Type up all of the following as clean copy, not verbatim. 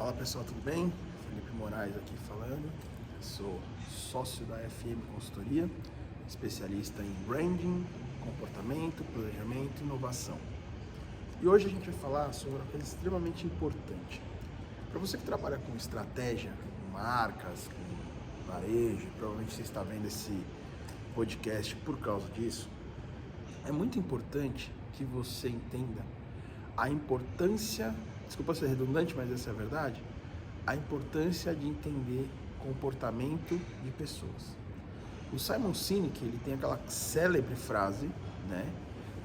Fala pessoal, tudo bem? Felipe Moraes aqui falando. Sou sócio da FM Consultoria, especialista em branding, comportamento, planejamento e inovação. E hoje a gente vai falar sobre uma coisa extremamente importante. Para você que trabalha com estratégia, com marcas, com varejo, provavelmente você está vendo esse podcast por causa disso, é muito importante que você entenda a importância, desculpa ser redundante, mas essa é a verdade, a importância de entender comportamento de pessoas. O Simon Sinek, ele tem aquela célebre frase, né,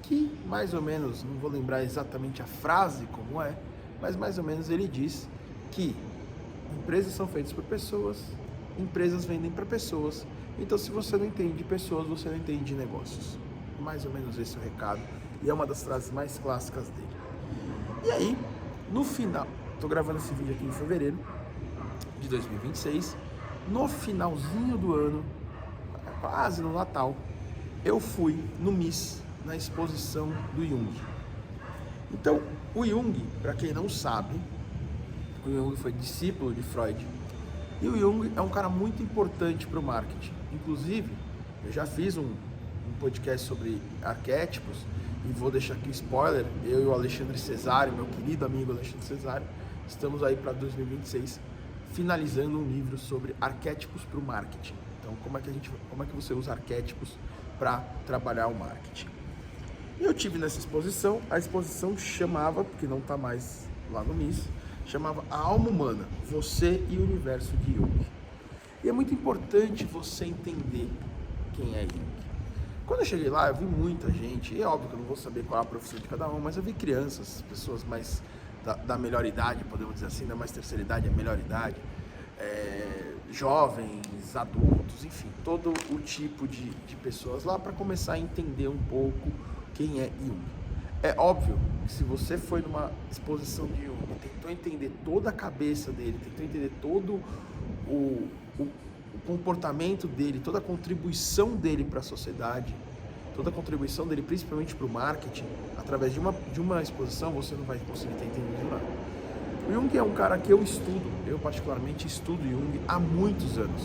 que mais ou menos, não vou lembrar exatamente a frase como é, mas mais ou menos ele diz que empresas são feitas por pessoas, empresas vendem para pessoas, então se você não entende de pessoas, você não entende de negócios. Mais ou menos esse é o recado, e é uma das frases mais clássicas dele. E aí, no final, estou gravando esse vídeo aqui em fevereiro de 2026, no finalzinho do ano, quase no Natal, eu fui no MIS, na exposição do Jung. Então, o Jung, para quem não sabe, o Jung foi discípulo de Freud, e o Jung é um cara muito importante para o marketing. Inclusive, eu já fiz um podcast sobre arquétipos, e vou deixar aqui um spoiler, eu e o Alexandre Cesário, meu querido amigo Alexandre Cesário, estamos aí para 2026 finalizando um livro sobre arquétipos para o marketing. Então, como é que você usa arquétipos para trabalhar o marketing? Eu tive nessa exposição, a exposição chamava, porque não está mais lá no MIS, chamava A Alma Humana, Você e o Universo de Jung. E é muito importante você entender quem é Jung. Quando eu cheguei lá, eu vi muita gente, e é óbvio que eu não vou saber qual é a profissão de cada um, mas eu vi crianças, pessoas mais da melhor idade, podemos dizer assim, da mais terceira idade, a melhor idade, jovens, adultos, enfim, todo o tipo de pessoas lá para começar a entender um pouco quem é Jung. É óbvio que se você foi numa exposição de Jung, tentou entender toda a cabeça dele, tentou entender todo o comportamento dele, toda a contribuição dele para a sociedade, toda a contribuição dele principalmente para o marketing, através de uma exposição você não vai conseguir ter entendido nada. O Jung é um cara que eu particularmente estudo Jung há muitos anos,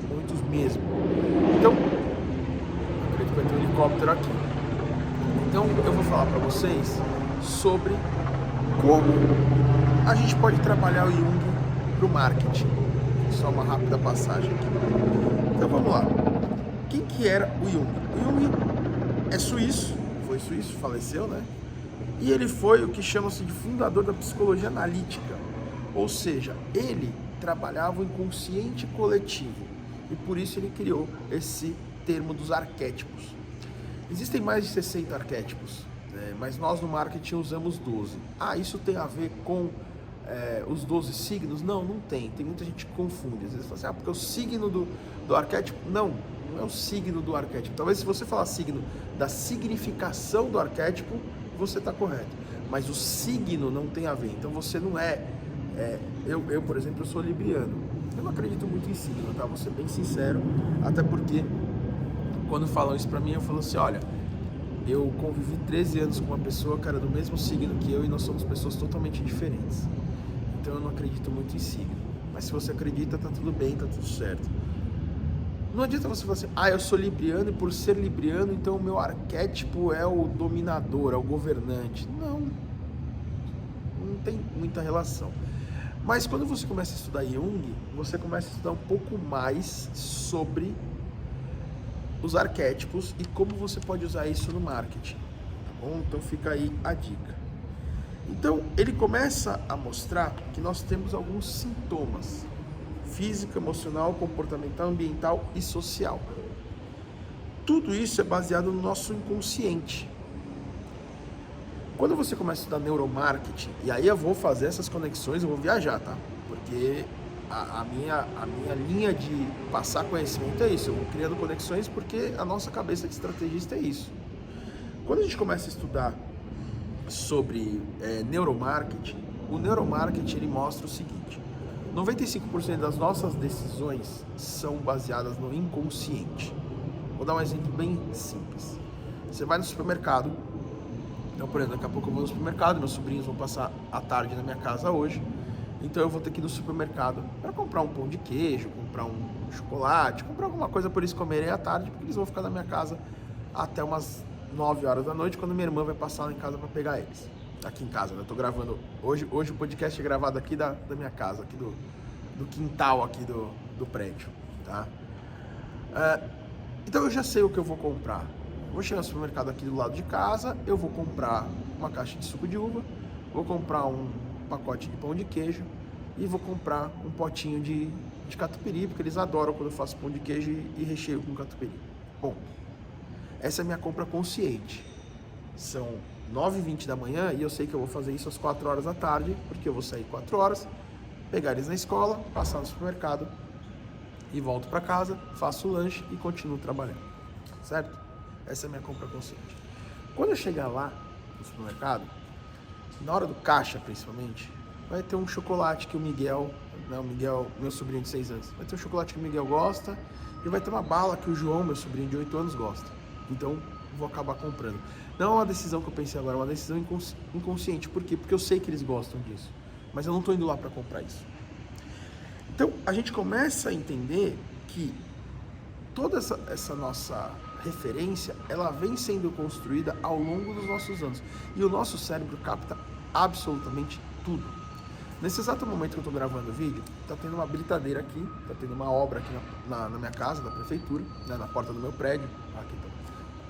muitos mesmo. Então, acredito que vai ter um helicóptero aqui. Então, eu vou falar para vocês sobre como a gente pode trabalhar o Jung para o marketing. Só uma rápida passagem aqui. Então vamos lá. Quem que era o Jung? O Jung é suíço, foi suíço, faleceu, né? E ele foi o que chama-se de fundador da psicologia analítica. Ou seja, ele trabalhava o inconsciente coletivo. E por isso ele criou esse termo dos arquétipos. Existem mais de 60 arquétipos, né? Mas nós no marketing usamos 12. Isso tem a ver com os 12 signos? Não tem. Tem muita gente que confunde. Às vezes fala assim, porque o signo do arquétipo... Não é o signo do arquétipo. Talvez se você falar signo da significação do arquétipo, você está correto. Mas o signo não tem a ver. Então você não eu, por exemplo, eu sou libriano. Eu não acredito muito em signo, tá? Vou ser bem sincero. Até porque, quando falam isso pra mim, eu falo assim, olha... Eu convivi 13 anos com uma pessoa, cara, do mesmo signo que eu, e nós somos pessoas totalmente diferentes. Então eu não acredito muito em signo. Mas se você acredita, tá tudo bem, tá tudo certo. Não adianta você falar assim, eu sou libriano e por ser libriano, então o meu arquétipo é o dominador, é o governante. Não tem muita relação. Mas quando você começa a estudar Jung, você começa a estudar um pouco mais sobre os arquétipos e como você pode usar isso no marketing, tá bom? Então fica aí a dica. Então ele começa a mostrar que nós temos alguns sintomas: físico, emocional, comportamental, ambiental e social. Tudo isso é baseado no nosso inconsciente. Quando você começa a estudar neuromarketing, e aí eu vou fazer essas conexões, eu vou viajar, tá? Porque a minha linha de passar conhecimento é isso, eu vou criando conexões porque a nossa cabeça de estrategista é isso. Quando a gente começa a estudar sobre neuromarketing, o neuromarketing ele mostra o seguinte: 95% das nossas decisões são baseadas no inconsciente. Vou dar um exemplo bem simples. Você vai no supermercado, então, por exemplo, daqui a pouco eu vou no supermercado, meus sobrinhos vão passar a tarde na minha casa hoje, Então eu vou ter que ir no supermercado para comprar um pão de queijo, comprar um chocolate, comprar alguma coisa para eles comerem à tarde, porque eles vão ficar na minha casa até umas 9 horas da noite, quando minha irmã vai passar lá em casa para pegar eles. Aqui em casa, né? Eu tô gravando, hoje o podcast é gravado aqui da minha casa, aqui do quintal aqui do prédio, tá? Então eu já sei o que eu vou comprar. Vou chegar no supermercado aqui do lado de casa, eu vou comprar uma caixa de suco de uva, vou comprar um pacote de pão de queijo e vou comprar um potinho de catupiry, porque eles adoram quando eu faço pão de queijo e recheio com catupiry. Bom, essa é a minha compra consciente. São 9h20 da manhã e eu sei que eu vou fazer isso às 4 horas da tarde, porque eu vou sair 4 horas, pegar eles na escola, passar no supermercado e volto para casa, faço o lanche e continuo trabalhando, certo? Essa é a minha compra consciente. Quando eu chegar lá no supermercado, na hora do caixa principalmente, vai ter um chocolate que o Miguel, meu sobrinho de 6 anos, vai ter um chocolate que o Miguel gosta e vai ter uma bala que o João, meu sobrinho de 8 anos, gosta. Então, vou acabar comprando. Não é uma decisão que eu pensei agora, é uma decisão inconsciente. Por quê? Porque eu sei que eles gostam disso, mas eu não estou indo lá para comprar isso. Então, a gente começa a entender que toda essa nossa referência, ela vem sendo construída ao longo dos nossos anos. E o nosso cérebro capta absolutamente tudo. Nesse exato momento que eu estou gravando o vídeo, está tendo uma britadeira aqui, está tendo uma obra aqui na minha casa, da prefeitura, né, na porta do meu prédio, aqui tá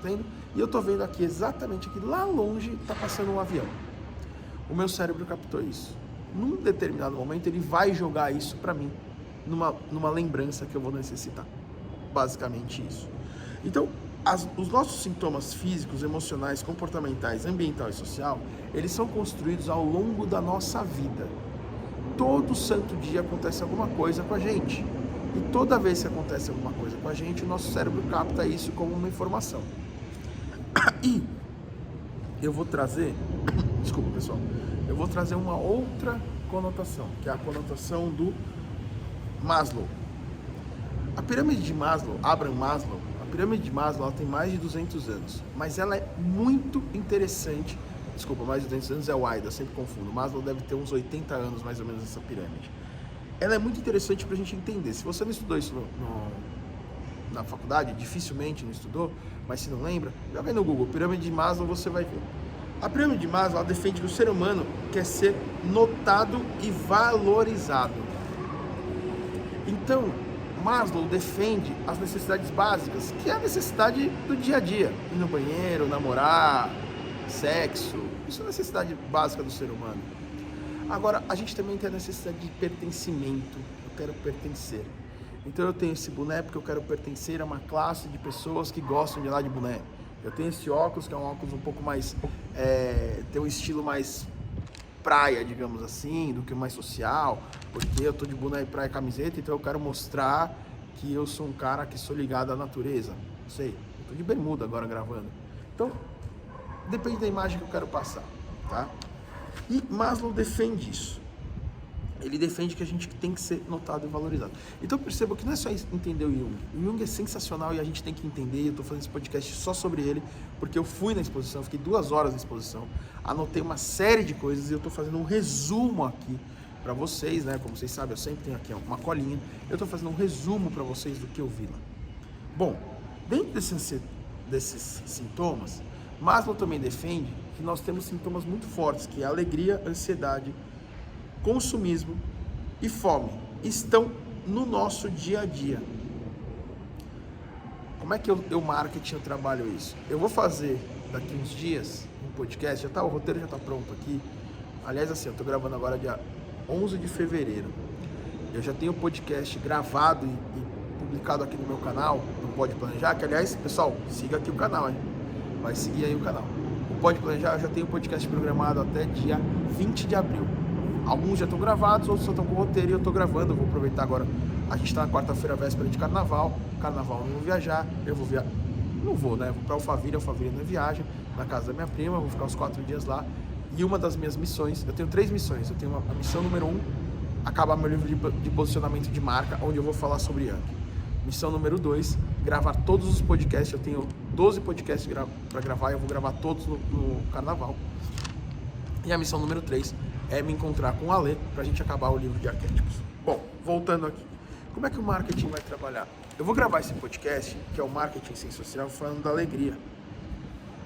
tendo, e eu estou vendo aqui, exatamente aqui, lá longe, está passando um avião. O meu cérebro captou isso. Num determinado momento, ele vai jogar isso para mim, numa lembrança que eu vou necessitar. Basicamente isso. Então, os nossos sintomas físicos, emocionais, comportamentais, ambiental e social, eles são construídos ao longo da nossa vida. Todo santo dia acontece alguma coisa com a gente. E toda vez que acontece alguma coisa com a gente, o nosso cérebro capta isso como uma informação. E eu vou trazer, desculpa pessoal, eu vou trazer uma outra conotação, que é a conotação do Maslow. A pirâmide de Maslow, Abraham Maslow, a pirâmide de Maslow, ela tem mais de 200 anos, mas ela é muito interessante. Desculpa, mais de 200 anos é o AIDA, eu sempre confundo. Maslow deve ter uns 80 anos mais ou menos essa pirâmide. Ela é muito interessante para a gente entender. Se você não estudou isso na faculdade, dificilmente não estudou, mas se não lembra, já vai no Google, pirâmide de Maslow, você vai ver. A pirâmide de Maslow, ela defende que o ser humano quer ser notado e valorizado. Então, Maslow defende as necessidades básicas, que é a necessidade do dia a dia. Ir no banheiro, namorar, sexo, isso é a necessidade básica do ser humano. Agora, a gente também tem a necessidade de pertencimento. Eu quero pertencer. Então eu tenho esse boné porque eu quero pertencer a uma classe de pessoas que gostam de andar de boné. Eu tenho esse óculos, que é um óculos um pouco mais... tem um estilo mais praia, digamos assim, do que mais social, porque eu tô de boné, praia e camiseta, então eu quero mostrar que eu sou um cara que sou ligado à natureza. Não sei, eu tô de bermuda agora gravando. Então, depende da imagem que eu quero passar, tá? E Maslow defende isso. Ele defende que a gente tem que ser notado e valorizado. Então perceba que não é só entender o Jung. O Jung é sensacional e a gente tem que entender. Eu estou fazendo esse podcast só sobre ele, porque eu fui na exposição, fiquei 2 horas na exposição, anotei uma série de coisas e eu estou fazendo um resumo aqui para vocês, né? Como vocês sabem, eu sempre tenho aqui uma colinha. Eu estou fazendo um resumo para vocês do que eu vi lá. Bom, dentro desses sintomas, Maslow também defende que nós temos sintomas muito fortes, que é alegria, ansiedade, consumismo e fome. Estão no nosso dia a dia. Como é que eu marketing, eu trabalho isso? Eu vou fazer daqui uns dias um podcast, o roteiro já está pronto aqui. Aliás, assim, eu estou gravando agora dia 11 de fevereiro. Eu já tenho o podcast gravado e publicado aqui no meu canal, no Pode Planejar, que aliás, pessoal, siga aqui o canal, hein? Vai seguir aí o canal. O Pode Planejar, eu já tenho o podcast programado até dia 20 de abril. Alguns já estão gravados, outros só estão com roteiro e eu estou gravando. Eu vou aproveitar agora. A gente está na quarta-feira, véspera de carnaval. Carnaval eu não vou viajar. Eu vou viajar. Não vou, né? Vou para Alphaville. Alphaville não é viagem. Na casa da minha prima. Vou ficar uns 4 dias lá. E uma das minhas missões, eu tenho 3 missões. Eu tenho a missão número 1, acabar meu livro de posicionamento de marca, onde eu vou falar sobre Yang. Missão número 2, gravar todos os podcasts. Eu tenho 12 podcasts para gravar. Eu vou gravar todos no carnaval. E a missão número 3, é me encontrar com o Alê para a gente acabar o livro de arquétipos. Bom, voltando aqui. Como é que o marketing vai trabalhar? Eu vou gravar esse podcast, que é o Marketing Sem Social, falando da alegria.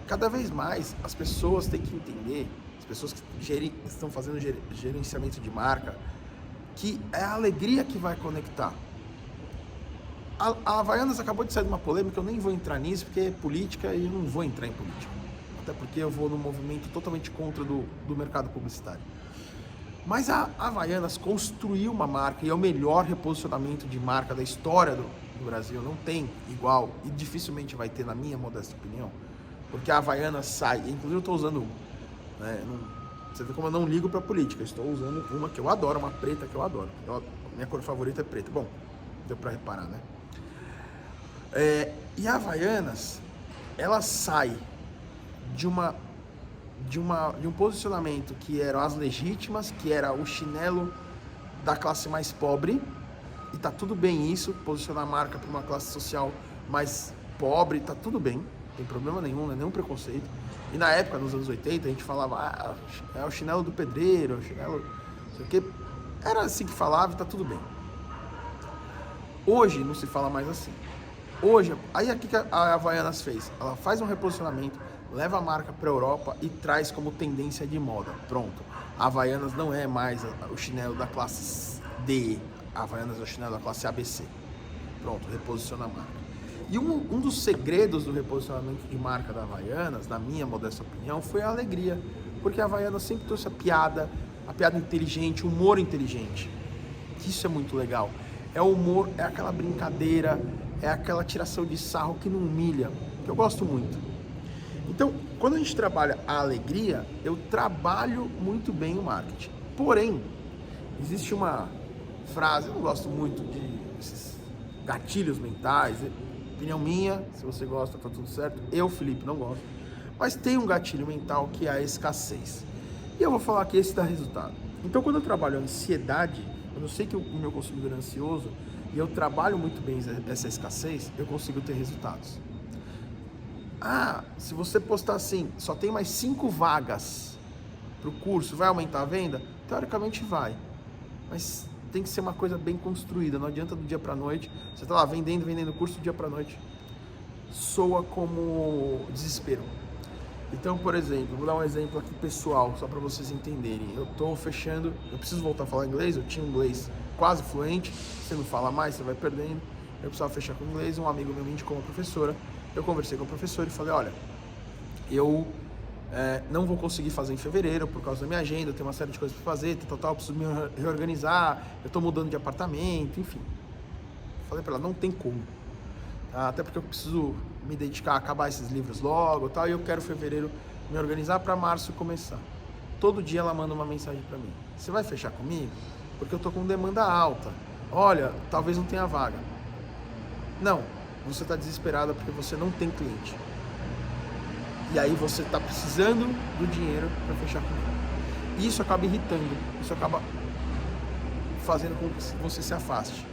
Cada vez mais as pessoas têm que entender, as pessoas que estão fazendo gerenciamento de marca, que é a alegria que vai conectar. A Havaianas acabou de sair de uma polêmica, eu nem vou entrar nisso, porque é política e eu não vou entrar em política. Até porque eu vou num movimento totalmente contra do mercado publicitário. Mas a Havaianas construiu uma marca e é o melhor reposicionamento de marca da história do Brasil. Não tem igual e dificilmente vai ter, na minha modesta opinião. Porque a Havaianas sai, inclusive eu estou usando uma. Né? Você vê como eu não ligo para política. Eu estou usando uma que eu adoro, uma preta que eu adoro. Minha cor favorita é preta. Bom, deu para reparar, né? E a Havaianas, ela sai de um posicionamento que eram as legítimas, que era o chinelo da classe mais pobre, e tá tudo bem isso, posicionar a marca para uma classe social mais pobre, tá tudo bem, não tem problema nenhum, não é nenhum preconceito. E na época, nos anos 80, a gente falava, é o chinelo do pedreiro, é o chinelo, não sei o quê. Era assim que falava e tá tudo bem. Hoje não se fala mais assim. Hoje, aí o que a Havaianas fez? Ela faz um reposicionamento, leva a marca para a Europa e traz como tendência de moda. Pronto. A Havaianas não é mais o chinelo da classe D, a Havaianas é o chinelo da classe ABC. Pronto, reposiciona a marca. E um dos segredos do reposicionamento de marca da Havaianas, na minha modesta opinião, foi a alegria. Porque a Havaianas sempre trouxe a piada inteligente, o humor inteligente. Isso é muito legal. É o humor, é aquela brincadeira, é aquela tiração de sarro que não humilha, que eu gosto muito. Então, quando a gente trabalha a alegria, eu trabalho muito bem o marketing. Porém, existe uma frase, eu não gosto muito desses gatilhos mentais, opinião minha, se você gosta, tá tudo certo. Eu, Felipe, não gosto. Mas tem um gatilho mental que é a escassez. E eu vou falar que esse dá resultado. Então, quando eu trabalho a ansiedade, quando eu sei que o meu consumidor é ansioso, e eu trabalho muito bem essa escassez, eu consigo ter resultados. Se você postar assim, só tem mais 5 vagas para o curso, vai aumentar a venda? Teoricamente vai, mas tem que ser uma coisa bem construída, não adianta do dia para noite, você está lá vendendo o curso do dia para noite, soa como desespero. Então, por exemplo, vou dar um exemplo aqui pessoal, só para vocês entenderem. Eu estou fechando, eu preciso voltar a falar inglês, eu tinha um inglês quase fluente, você não fala mais, você vai perdendo. Eu precisava fechar com inglês, um amigo meu me indicou uma professora, eu conversei com a professora e falei, olha, eu não vou conseguir fazer em fevereiro por causa da minha agenda, eu tenho uma série de coisas para fazer, eu preciso me reorganizar, eu estou mudando de apartamento, enfim. Falei para ela, não tem como. Até porque eu preciso me dedicar a acabar esses livros logo e eu quero fevereiro me organizar para março começar. Todo dia ela manda uma mensagem para mim. Você vai fechar comigo? Porque eu tô com demanda alta. Olha, talvez não tenha vaga. Não, você está desesperada porque você não tem cliente. E aí você está precisando do dinheiro para fechar comigo. E isso acaba irritando, isso acaba fazendo com que você se afaste.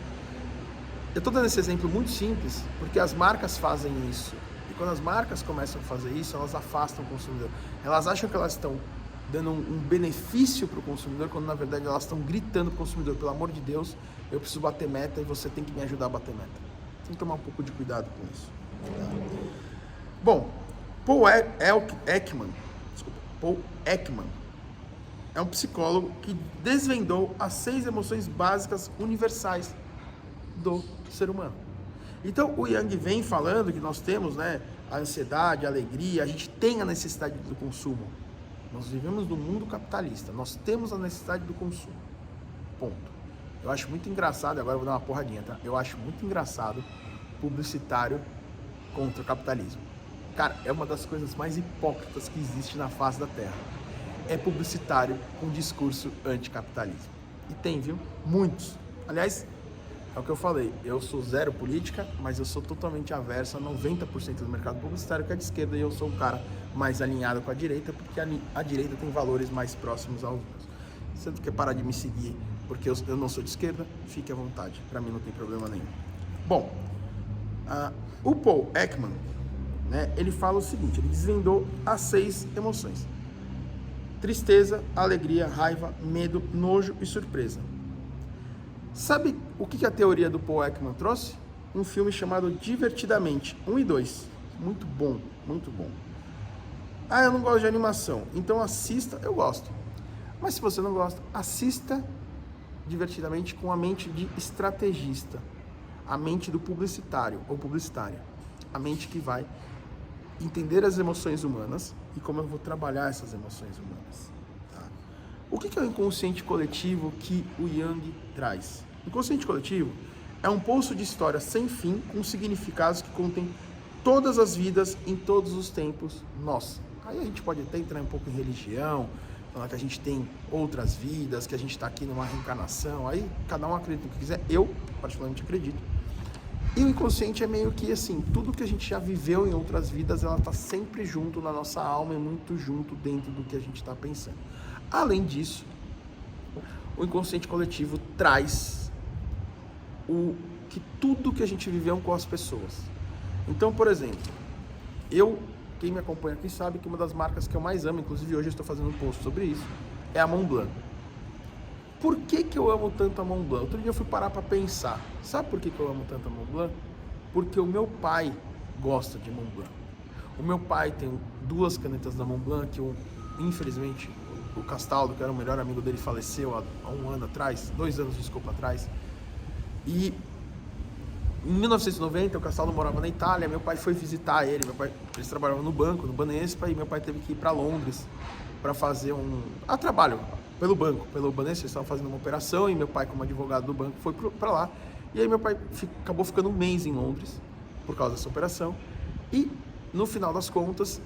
Eu estou dando esse exemplo muito simples, porque as marcas fazem isso. E quando as marcas começam a fazer isso, elas afastam o consumidor. Elas acham que elas estão dando um benefício para o consumidor, quando na verdade elas estão gritando para o consumidor, pelo amor de Deus, eu preciso bater meta e você tem que me ajudar a bater meta. Tem que tomar um pouco de cuidado com isso. Bom, Paul Ekman é um psicólogo que desvendou as 6 emoções básicas universais do ser humano. Então o Yang vem falando que nós temos, né, a ansiedade, a alegria, a gente tem a necessidade do consumo. Nós vivemos no mundo capitalista, nós temos a necessidade do consumo. Ponto. Eu acho muito engraçado, agora eu vou dar uma porradinha, tá? Eu acho muito engraçado publicitário contra o capitalismo. Cara, é uma das coisas mais hipócritas que existe na face da Terra. É publicitário com discurso anticapitalismo. E tem, viu? Muitos. Aliás, é o que eu falei, eu sou zero política, mas eu sou totalmente averso a 90% do mercado publicitário que é de esquerda e eu sou um cara mais alinhado com a direita, porque a direita tem valores mais próximos aos meus. Se você quer parar de me seguir porque eu não sou de esquerda, fique à vontade, para mim não tem problema nenhum. Bom, o Paul Ekman, né, ele fala o seguinte, ele desvendou as 6 emoções. tristeza, alegria, raiva, medo, nojo e surpresa. Sabe o que a teoria do Paul Ekman trouxe? Um filme chamado Divertidamente, 1 e 2. Muito bom, muito bom. Ah, eu não gosto de animação, então assista, eu gosto. Mas se você não gosta, assista Divertidamente com a mente de estrategista, a mente do publicitário ou publicitária, a mente que vai entender as emoções humanas e como eu vou trabalhar essas emoções humanas. Tá? O que é o inconsciente coletivo que o Jung traz? O inconsciente coletivo é um poço de história sem fim com significados que contém todas as vidas em todos os tempos. Nossa, aí a gente pode até entrar um pouco em religião, falar que a gente tem outras vidas, que a gente está aqui numa reencarnação, aí cada um acredita no que quiser, eu particularmente acredito. E o inconsciente é meio que assim, tudo que a gente já viveu em outras vidas, ela está sempre junto na nossa alma e muito junto dentro do que a gente está pensando. Além disso, o inconsciente coletivo traz tudo que a gente viveu com as pessoas. Então, por exemplo, quem me acompanha aqui sabe que uma das marcas que eu mais amo, inclusive hoje eu estou fazendo um post sobre isso, é a Montblanc. Por que eu amo tanto a Montblanc? Outro dia eu fui parar para pensar. Sabe por que eu amo tanto a Montblanc? Porque o meu pai gosta de Montblanc. O meu pai tem 2 canetas da Montblanc, que infelizmente o Castaldo, que era o melhor amigo dele, faleceu há 1 ano atrás, 2 anos, desculpa, atrás. E em 1990, o Castaldo morava na Itália, meu pai foi visitar ele, eles trabalhavam no banco, no Banespa, e meu pai teve que ir para Londres para fazer trabalho pelo banco, pelo Banespa, eles estavam fazendo uma operação, e meu pai, como advogado do banco, foi para lá, e aí meu pai acabou ficando 1 mês em Londres, por causa dessa operação, e no final das contas,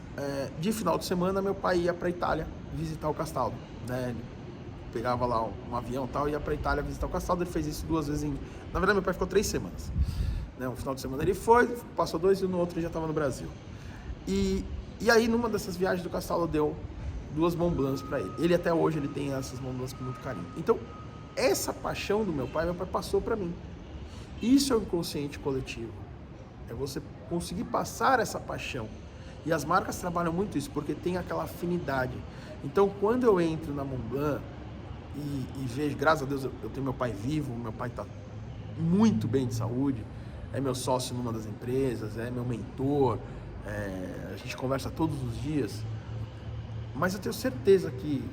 de final de semana, meu pai ia para a Itália visitar o Castaldo, né? Ele pegava lá um avião e tal, ia para a Itália visitar o Castaldo. Ele fez isso 2 vezes na verdade, meu pai ficou 3 semanas, né? Um final de semana ele foi, passou 2 e no outro ele já estava no Brasil. E aí, numa dessas viagens do Castaldo, deu 2 Montblancs para ele. Ele até hoje ele tem essas Montblancs com muito carinho. Então, essa paixão do meu pai passou para mim. Isso é o inconsciente coletivo. É você conseguir passar essa paixão. E as marcas trabalham muito isso, porque tem aquela afinidade. Então, quando eu entro na Montblanc e vejo, graças a Deus, eu tenho meu pai vivo, meu pai está muito bem de saúde, é meu sócio numa das empresas, é meu mentor, a gente conversa todos os dias, mas eu tenho certeza que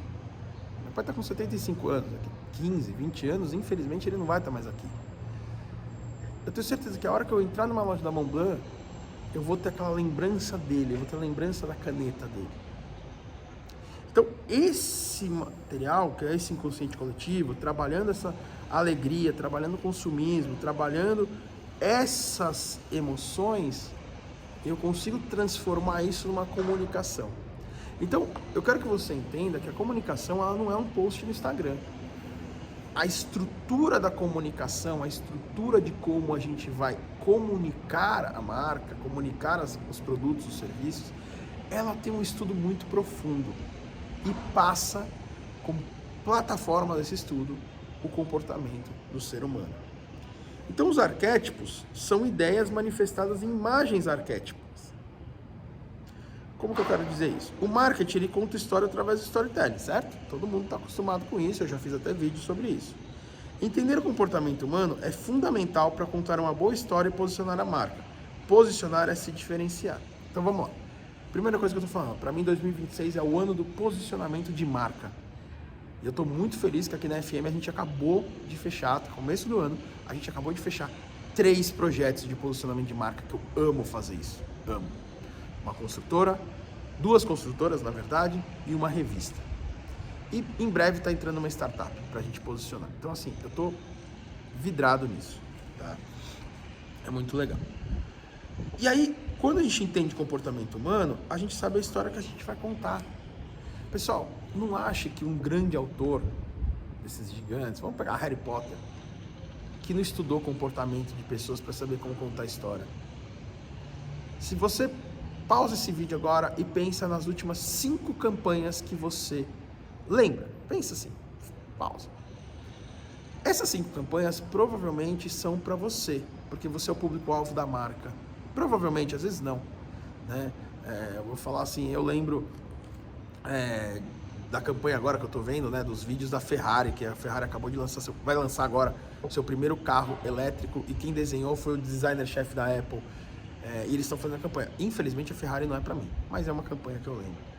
meu pai está com 75 anos, daqui 15, 20 anos, infelizmente ele não vai estar mais aqui. Eu tenho certeza que a hora que eu entrar numa loja da Montblanc, eu vou ter aquela lembrança dele, eu vou ter a lembrança da caneta dele. Então, esse material, que é esse inconsciente coletivo, trabalhando essa alegria, trabalhando o consumismo, trabalhando essas emoções, eu consigo transformar isso numa comunicação. Então, eu quero que você entenda que a comunicação, ela não é um post no Instagram. A estrutura da comunicação, a estrutura de como a gente vai comunicar a marca, comunicar os produtos, os serviços, ela tem um estudo muito profundo. E passa como plataforma desse estudo o comportamento do ser humano. Então, os arquétipos são ideias manifestadas em imagens arquétipos. Como que eu quero dizer isso? O marketing, ele conta história através do storytelling, certo? Todo mundo está acostumado com isso, eu já fiz até vídeo sobre isso. Entender o comportamento humano é fundamental para contar uma boa história e posicionar a marca. Posicionar é se diferenciar. Então, vamos lá. Primeira coisa que eu tô falando, para mim 2026 é o ano do posicionamento de marca. E eu estou muito feliz que aqui na FM a gente acabou de fechar, no começo do ano, a gente acabou de fechar 3 projetos de posicionamento de marca, que eu amo fazer isso, amo. Uma construtora, 2 construtoras na verdade, e uma revista. E em breve está entrando uma startup para a gente posicionar. Então assim, eu estou vidrado nisso, tá? É muito legal. E aí, quando a gente entende comportamento humano, a gente sabe a história que a gente vai contar. Pessoal, não ache que um grande autor, desses gigantes, vamos pegar Harry Potter, que não estudou comportamento de pessoas para saber como contar a história. Se você pausa esse vídeo agora e pensa nas últimas 5 campanhas que você lembra, pensa assim, pausa. Essas 5 campanhas provavelmente são para você, porque você é o público-alvo da marca. Provavelmente, às vezes não, né? Eu vou falar assim, eu lembro da campanha agora que eu tô vendo, né, dos vídeos da Ferrari, que a Ferrari acabou de lançar, vai lançar agora seu primeiro carro elétrico, e quem desenhou foi o designer-chefe da Apple, e eles estão fazendo a campanha. Infelizmente a Ferrari não é para mim, mas é uma campanha que eu lembro.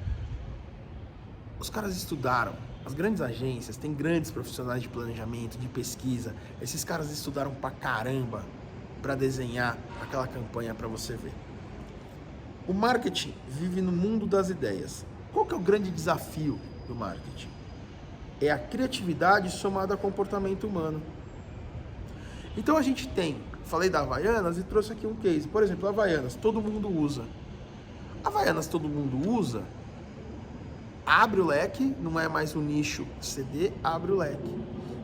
Os caras estudaram, as grandes agências têm grandes profissionais de planejamento, de pesquisa, esses caras estudaram pra caramba para desenhar aquela campanha para você ver. O marketing vive no mundo das ideias. Qual que é o grande desafio do marketing? É a criatividade somada ao comportamento humano. Então a gente tem, falei da Havaianas e trouxe aqui um case. Por exemplo, a Havaianas, todo mundo usa. Havaianas todo mundo usa, abre o leque, não é mais um nicho CD, abre o leque.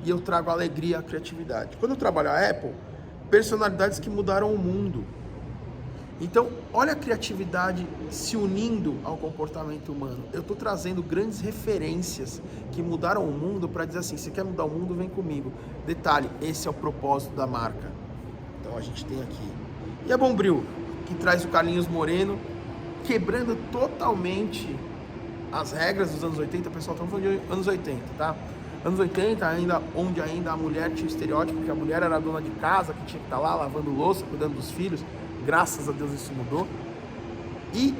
E eu trago alegria à criatividade. Quando eu trabalho a Apple, personalidades que mudaram o mundo. Então, olha a criatividade se unindo ao comportamento humano. Eu estou trazendo grandes referências que mudaram o mundo para dizer assim, se quer mudar o mundo, vem comigo. Detalhe, esse é o propósito da marca. Então a gente tem aqui. E a Bombril, que traz o Carlinhos Moreno, quebrando totalmente as regras dos anos 80, pessoal, estamos falando de anos 80, tá? Anos 80, onde ainda a mulher tinha o estereótipo que a mulher era a dona de casa, que tinha que estar lá lavando louça, cuidando dos filhos. Graças a Deus isso mudou. E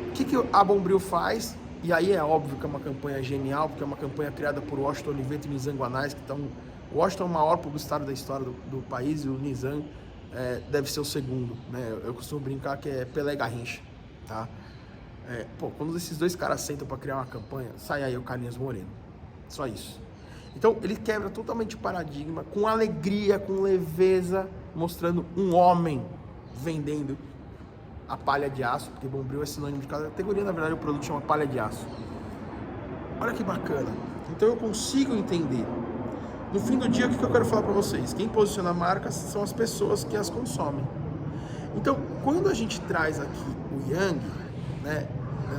o que a Bombril faz? E aí é óbvio que é uma campanha genial, porque é uma campanha criada por Washington Oliveto e Nizam Guanais, que estão... O Washington é o maior publicitário da história do país, e o Nizam deve ser o segundo, né? Eu costumo brincar que é Pelé e Garrincha, tá? Quando esses dois caras sentam para criar uma campanha, sai aí o Carlinhos Moreno. Só isso. Então ele quebra totalmente o paradigma, com alegria, com leveza, mostrando um homem vendendo a palha de aço, porque Bombril é sinônimo de categoria, na verdade o produto chama palha de aço. Olha que bacana. Então eu consigo entender. No fim do dia, o que eu quero falar para vocês? Quem posiciona marcas são as pessoas que as consomem. Então, quando a gente traz aqui o Yang, né,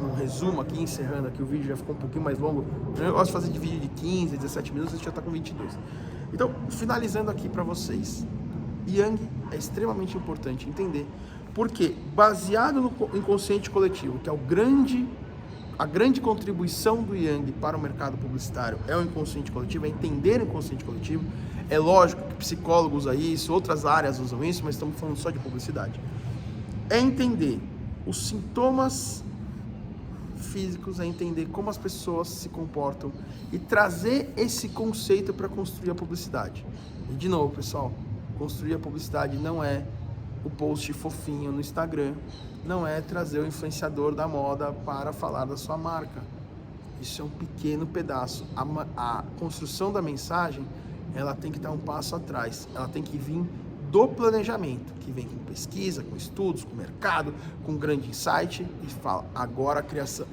num resumo aqui, encerrando aqui, o vídeo já ficou um pouquinho mais longo, eu gosto de fazer de vídeo de 15, 17 minutos, a gente já está com 22. Então, finalizando aqui para vocês, Yang é extremamente importante entender, porque baseado no inconsciente coletivo, que é a grande contribuição do Yang para o mercado publicitário é o inconsciente coletivo, é entender o inconsciente coletivo. É lógico que psicólogos usam isso, outras áreas usam isso, mas estamos falando só de publicidade. É entender os sintomas físicos, é entender como as pessoas se comportam e trazer esse conceito para construir a publicidade. E de novo, pessoal, construir a publicidade não é o post fofinho no Instagram, não é trazer o influenciador da moda para falar da sua marca. Isso é um pequeno pedaço. A construção da mensagem, ela tem que dar um passo atrás, ela tem que vir do planejamento, que vem com pesquisa, com estudos, com mercado, com grande insight, e fala, agora a criação,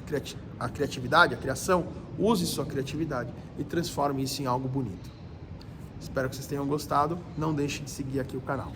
use sua criatividade e transforme isso em algo bonito. Espero que vocês tenham gostado, não deixe de seguir aqui o canal.